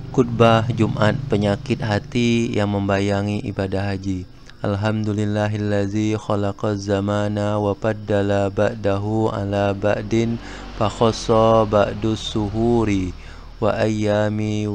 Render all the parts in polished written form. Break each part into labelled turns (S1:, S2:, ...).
S1: Khutbah Jumat penyakit hati yang membayangi ibadah haji. Alhamdulillahillazi khalaqaz zamana wa paddala ba'dahu ala ba'din fakhassa ba'dus suhuri wa ayyami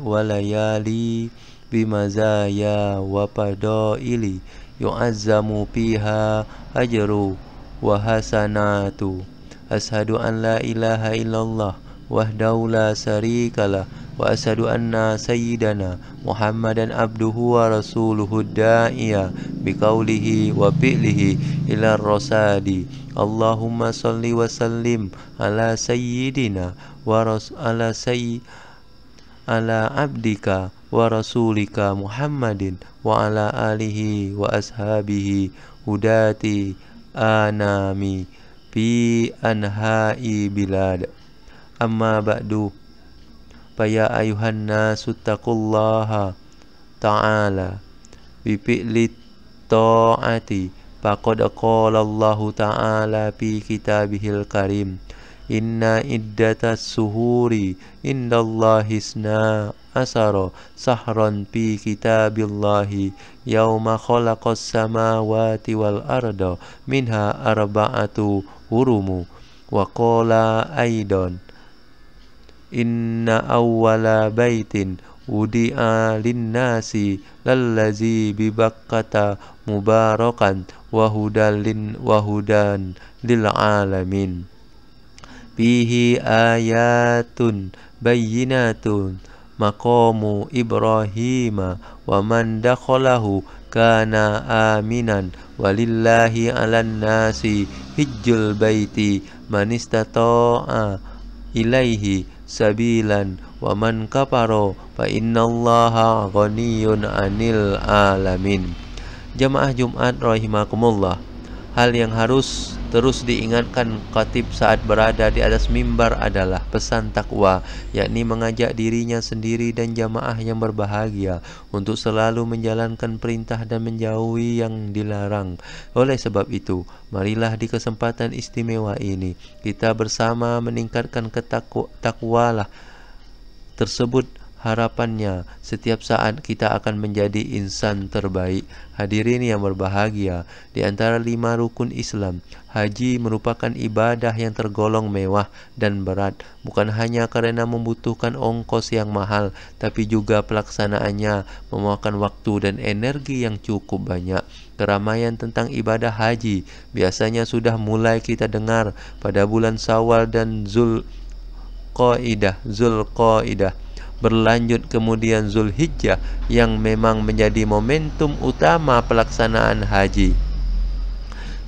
S1: walayali bimazaya wa padaili yu'azzamu fiha ajru wa hasanatu. Ashhadu an la ilaha illallah wahdahu la syarikalah wa asyhadu anna sayyidana Muhammadan abduhu wa rasuluhu da'iya biqaulihi wa fi'lihi ila rasadi. Allahumma salli wa sallim ala sayyidina ala abdika wa rasulika Muhammadin wa ala alihi wa ashabihi hudati anami fi anha'i bilad. Amma ba'du, faya ayuhan nasu taqullaha ta'ala bi fi'li ta'ati faqad qala Allahu ta'ala fi kitabihil karim inna iddatas suhuri indallahi isna asara sahran fi kitabillahi yauma khalaqas samawati wal arda minha arba'atu hurumu wa qala aidan inna awwala baitin wudi'a linnasi lallazi bibakkata mubarakan wahudan lil alamin fihi ayatun bayyinatun maqamu Ibrahima wa man dakhalahu kana aminan walillahi 'alan nasi hijjul baiti man istata'a ilaihi sabilan wa man kafaro fa innallaha ghaniyun 'anil alamin. Jamaah Jumat rahimakumullah, hal yang harus terus diingatkan khatib saat berada di atas mimbar adalah pesan takwa, yakni mengajak dirinya sendiri dan jamaah yang berbahagia untuk selalu menjalankan perintah dan menjauhi yang dilarang. Oleh sebab itu, marilah di kesempatan istimewa ini kita bersama meningkatkan takwalah tersebut. Harapannya setiap saat kita akan menjadi insan terbaik. Hadirin yang berbahagia, di antara 5 rukun Islam, haji merupakan ibadah yang tergolong mewah dan berat, bukan hanya karena membutuhkan ongkos yang mahal, tapi juga pelaksanaannya memakan waktu dan energi yang cukup banyak. Keramaian tentang ibadah haji biasanya sudah mulai kita dengar pada bulan Syawal dan Zulqaidah, berlanjut kemudian Zulhijjah yang memang menjadi momentum utama pelaksanaan haji.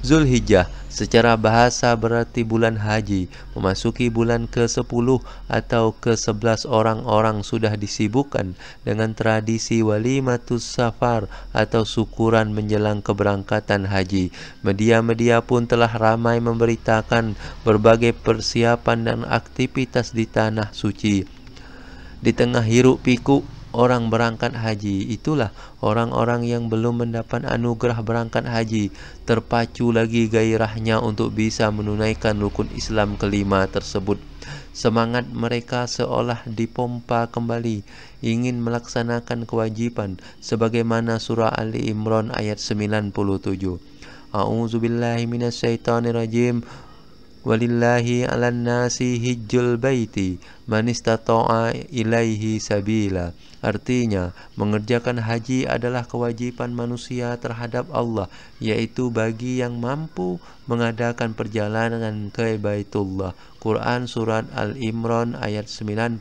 S1: Zulhijjah secara bahasa berarti bulan haji. Memasuki bulan ke-10 atau ke-11 orang-orang sudah disibukkan dengan tradisi walimatus safar atau syukuran menjelang keberangkatan haji. Media-media pun telah ramai memberitakan berbagai persiapan dan aktivitas di tanah suci. Di tengah hiruk pikuk orang berangkat haji, itulah orang-orang yang belum mendapat anugerah berangkat haji terpacu lagi gairahnya untuk bisa menunaikan rukun Islam kelima tersebut. Semangat mereka seolah dipompa kembali, ingin melaksanakan kewajiban sebagaimana surah Ali Imran ayat 97. A'udzubillahi minasyaitonirrajim. Walillahi 'alan nasi hijjul baiti man istata'a ilaihi sabila. Artinya, mengerjakan haji adalah kewajiban manusia terhadap Allah, yaitu bagi yang mampu mengadakan perjalanan ke Baitullah. Quran surat Al-Imran ayat 97.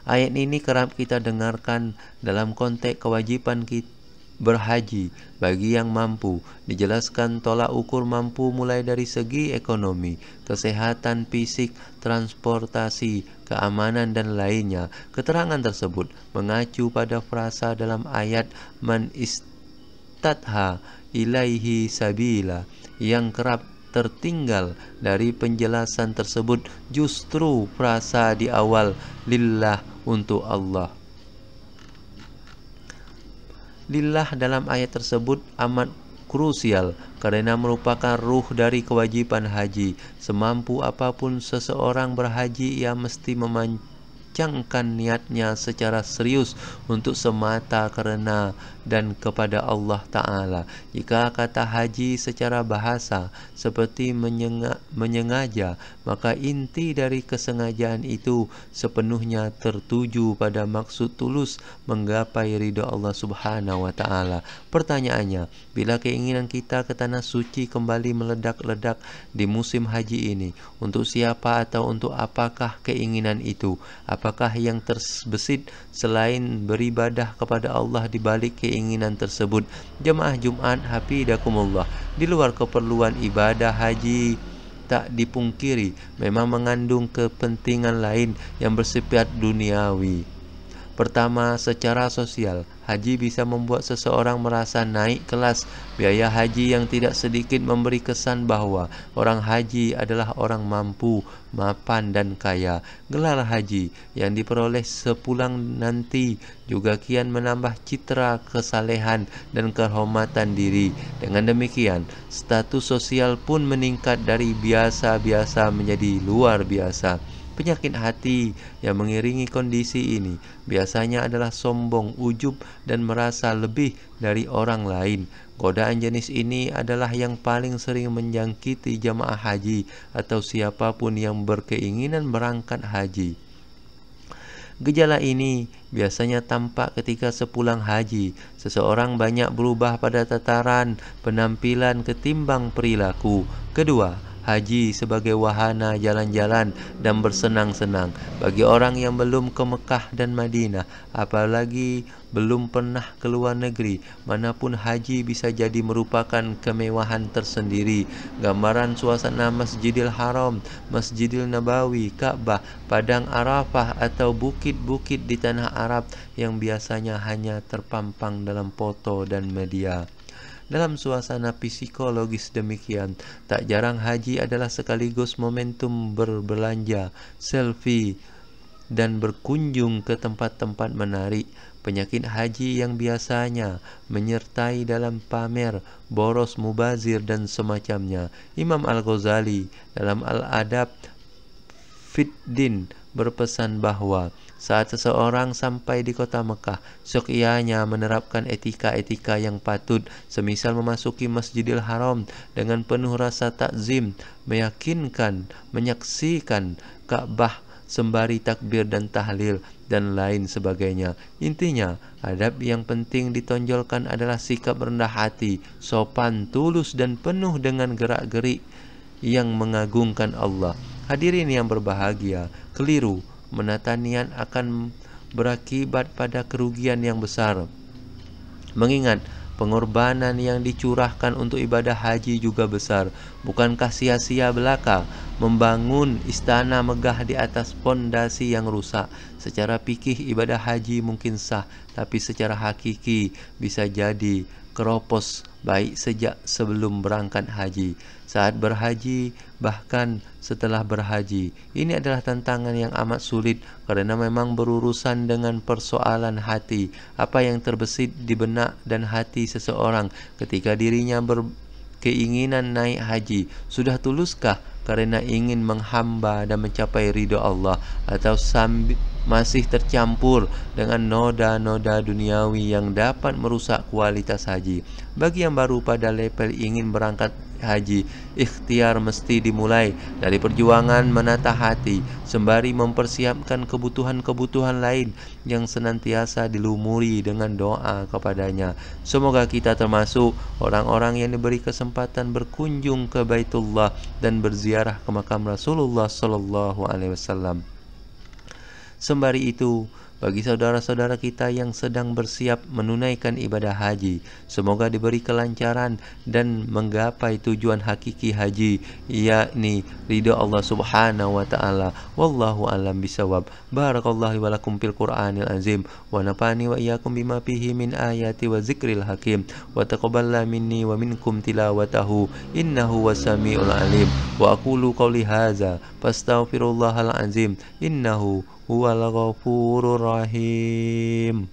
S1: Ayat ini kerap kita dengarkan dalam konteks kewajiban kita berhaji bagi yang mampu. Dijelaskan tolak ukur mampu mulai dari segi ekonomi, kesehatan fisik, transportasi, keamanan dan lainnya. Keterangan tersebut mengacu pada frasa dalam ayat man istatha ilaihi sabila yang kerap tertinggal dari penjelasan tersebut. Justru frasa di awal lillah, untuk Allah. Lillah dalam ayat tersebut amat krusial karena merupakan ruh dari kewajiban haji. Semampu apapun seseorang berhaji, ia mesti mengencangkan niatnya secara serius untuk semata karena dan kepada Allah Ta'ala. Jika kata haji secara bahasa seperti menyengaja, maka inti dari kesengajaan itu sepenuhnya tertuju pada maksud tulus menggapai ridha Allah Subhanahu wa Ta'ala. Pertanyaannya, bila keinginan kita ke tanah suci kembali meledak-ledak di musim haji ini, untuk siapa atau untuk apakah keinginan itu? Apakah yang terbesit selain beribadah kepada Allah di balik keinginan tersebut? Jemaah Jumat hafidakumullah, di luar keperluan ibadah haji, tak dipungkiri memang mengandung kepentingan lain yang bersifat duniawi. Pertama, secara sosial, haji bisa membuat seseorang merasa naik kelas. Biaya haji yang tidak sedikit memberi kesan bahwa orang haji adalah orang mampu, mapan, dan kaya. Gelar haji yang diperoleh sepulang nanti juga kian menambah citra kesalehan dan kehormatan diri. Dengan demikian, status sosial pun meningkat dari biasa-biasa menjadi luar biasa. Penyakit hati yang mengiringi kondisi ini biasanya adalah sombong, ujub, dan merasa lebih dari orang lain. Godaan jenis ini adalah yang paling sering menjangkiti jamaah haji atau siapapun yang berkeinginan berangkat haji. Gejala ini biasanya tampak ketika sepulang haji, seseorang banyak berubah pada tataran penampilan ketimbang perilaku. Kedua, haji sebagai wahana jalan-jalan dan bersenang-senang bagi orang yang belum ke Mekah dan Madinah, apalagi belum pernah ke luar negeri. Manapun haji bisa jadi merupakan kemewahan tersendiri. Gambaran suasana Masjidil Haram, Masjidil Nabawi, Ka'bah, Padang Arafah atau bukit-bukit di tanah Arab yang biasanya hanya terpampang dalam foto dan media. Dalam suasana psikologis demikian, tak jarang haji adalah sekaligus momentum berbelanja, selfie, dan berkunjung ke tempat-tempat menarik. Penyakit haji yang biasanya menyertai dalam pamer, boros, mubazir, dan semacamnya. Imam Al-Ghazali dalam Al-Adab Fiddin berpesan bahwa saat seseorang sampai di kota Mekah, seyogyanya menerapkan etika-etika yang patut, semisal memasuki Masjidil Haram dengan penuh rasa takzim, menyaksikan Ka'bah sembari takbir dan tahlil, dan lain sebagainya. Intinya, adab yang penting ditonjolkan adalah sikap rendah hati, sopan, tulus, dan penuh dengan gerak-gerik yang mengagungkan Allah. Hadirin yang berbahagia, keliru menata niat akan berakibat pada kerugian yang besar. Mengingat pengorbanan yang dicurahkan untuk ibadah haji juga besar. Bukankah sia-sia belaka membangun istana megah di atas pondasi yang rusak? Secara fikih ibadah haji mungkin sah, tapi secara hakiki bisa jadi keropos, baik sejak sebelum berangkat haji, saat berhaji, bahkan setelah berhaji. Ini adalah tantangan yang amat sulit karena memang berurusan dengan persoalan hati. Apa yang terbesit di benak dan hati seseorang ketika dirinya berkeinginan naik haji? Sudah tuluskah karena ingin menghamba dan mencapai ridha Allah, atau masih tercampur dengan noda-noda duniawi yang dapat merusak kualitas haji? Bagi yang baru pada level ingin berangkat haji, ikhtiar mesti dimulai dari perjuangan menata hati sembari mempersiapkan kebutuhan-kebutuhan lain yang senantiasa dilumuri dengan doa kepadanya. Semoga kita termasuk orang-orang yang diberi kesempatan berkunjung ke Baitullah dan berziarah ke makam Rasulullah sallallahu alaihi wasallam. Sembari itu, bagi saudara-saudara kita yang sedang bersiap menunaikan ibadah haji, semoga diberi kelancaran dan menggapai tujuan hakiki haji, yakni ridha Allah Subhanahu wa taala. Wallahu a'lam bisawab. Barakallahu wa lakum fil Qur'anil azim wa nafa'ani wa iyyakum bima fihi min ayati wa zikril hakim wa taqabbala minni wa minkum tilawatahu innahu wasami'ul alim. Wa aqulu qawli hadza fastaghfirullahal azim innahu huwal ghafurur rahim.